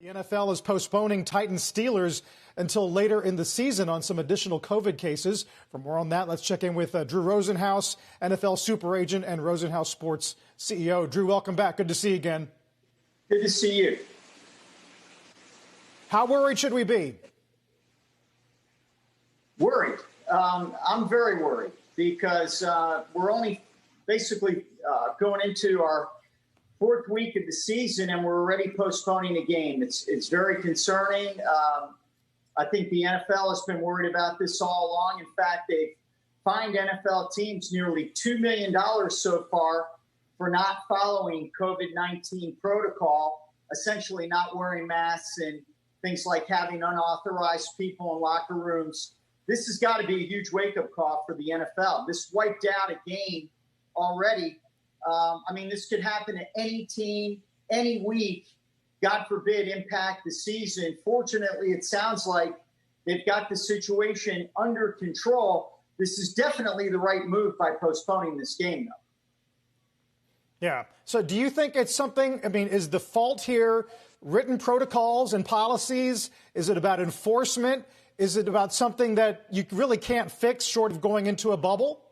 The NFL is postponing Titans Steelers until later in the season on some additional COVID cases. For more on that, let's check in with Drew Rosenhaus, NFL super agent and Rosenhaus Sports CEO. Drew, welcome back. Good to see you again. Good to see you. How worried should we be? Worried. I'm very worried because we're only basically going into our fourth week of the season, and we're already postponing a game. It's very concerning. I think the NFL has been worried about this all along. In fact, they've fined NFL teams nearly $2 million so far for not following COVID-19 protocol, essentially not wearing masks and things like having unauthorized people in locker rooms. This has got to be a huge wake-up call for the NFL. This wiped out a game already. This could happen to any team, any week, God forbid, impact the season. Fortunately, it sounds like they've got the situation under control. This is definitely the right move by postponing this game, though. Yeah. So do you think it's something, is the fault here written protocols and policies? Is it about enforcement? Is it about something that you really can't fix short of going into a bubble?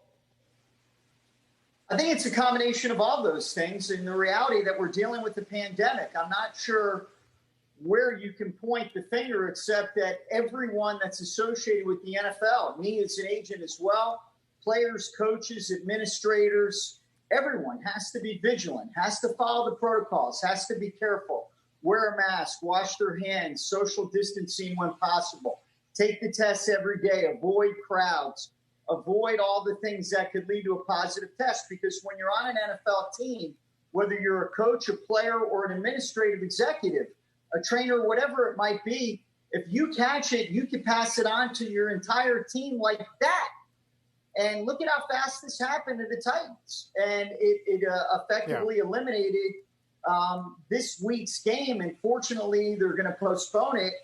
I think it's a combination of all those things and the reality that we're dealing with the pandemic. I'm not sure where you can point the finger except that everyone that's associated with the NFL, me as an agent as well, players, coaches, administrators, everyone has to be vigilant, has to follow the protocols, has to be careful, wear a mask, wash their hands, social distancing when possible, take the tests every day, avoid crowds. Avoid all the things that could lead to a positive test, because when you're on an NFL team, whether you're a coach, a player, or an administrative executive, a trainer, whatever it might be, if you catch it, you can pass it on to your entire team like that. And look at how fast this happened to the Titans. And it effectively eliminated this week's game. And fortunately, they're going to postpone it.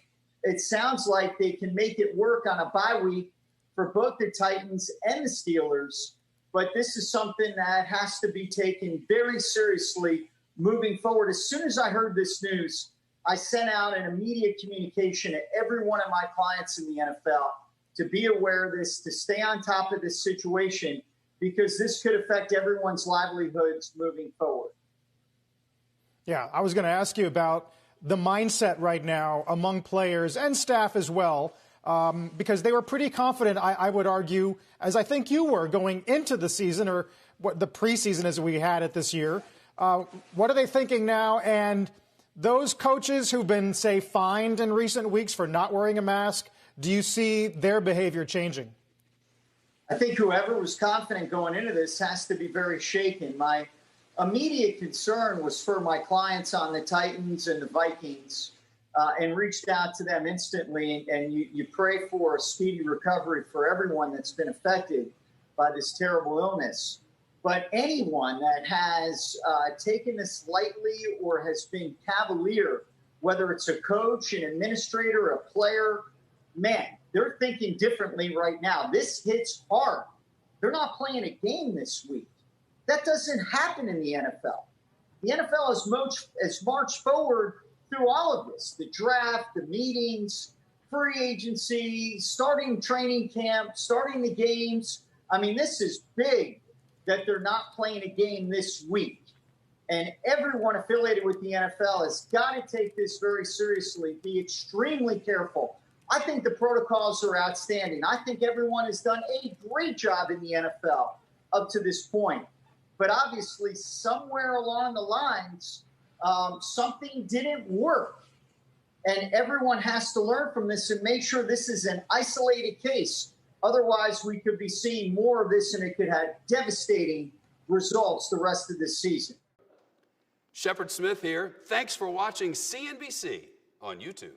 It sounds like they can make it work on a bye week for both the Titans and the Steelers, but this is something that has to be taken very seriously moving forward. As soon as I heard this news, I sent out an immediate communication to every one of my clients in the NFL to be aware of this, to stay on top of this situation, because this could affect everyone's livelihoods moving forward. Yeah, I was going to ask you about the mindset right now among players and staff as well. Because they were pretty confident, I would argue, as I think you were going into the season, or what the preseason as we had it this year. What are they thinking now? And those coaches who've been, say, fined in recent weeks for not wearing a mask, do you see their behavior changing? I think whoever was confident going into this has to be very shaken. My immediate concern was for my clients on the Titans and the Vikings. And reached out to them instantly, and you pray for a speedy recovery for everyone that's been affected by this terrible illness. But anyone that has taken this lightly or has been cavalier, whether it's a coach, an administrator, a player, man, they're thinking differently right now. This hits hard. They're not playing a game this week. That doesn't happen in the NFL. The NFL has marched forward through all of this, the draft, the meetings, free agency, starting training camp, starting the games. This is big that they're not playing a game this week. And everyone affiliated with the NFL has got to take this very seriously, be extremely careful. I think the protocols are outstanding. I think everyone has done a great job in the NFL up to this point. But obviously, somewhere along the lines, something didn't work, and everyone has to learn from this and make sure this is an isolated case. Otherwise, we could be seeing more of this, and it could have devastating results the rest of this season. Shepard Smith here. Thanks for watching CNBC on YouTube.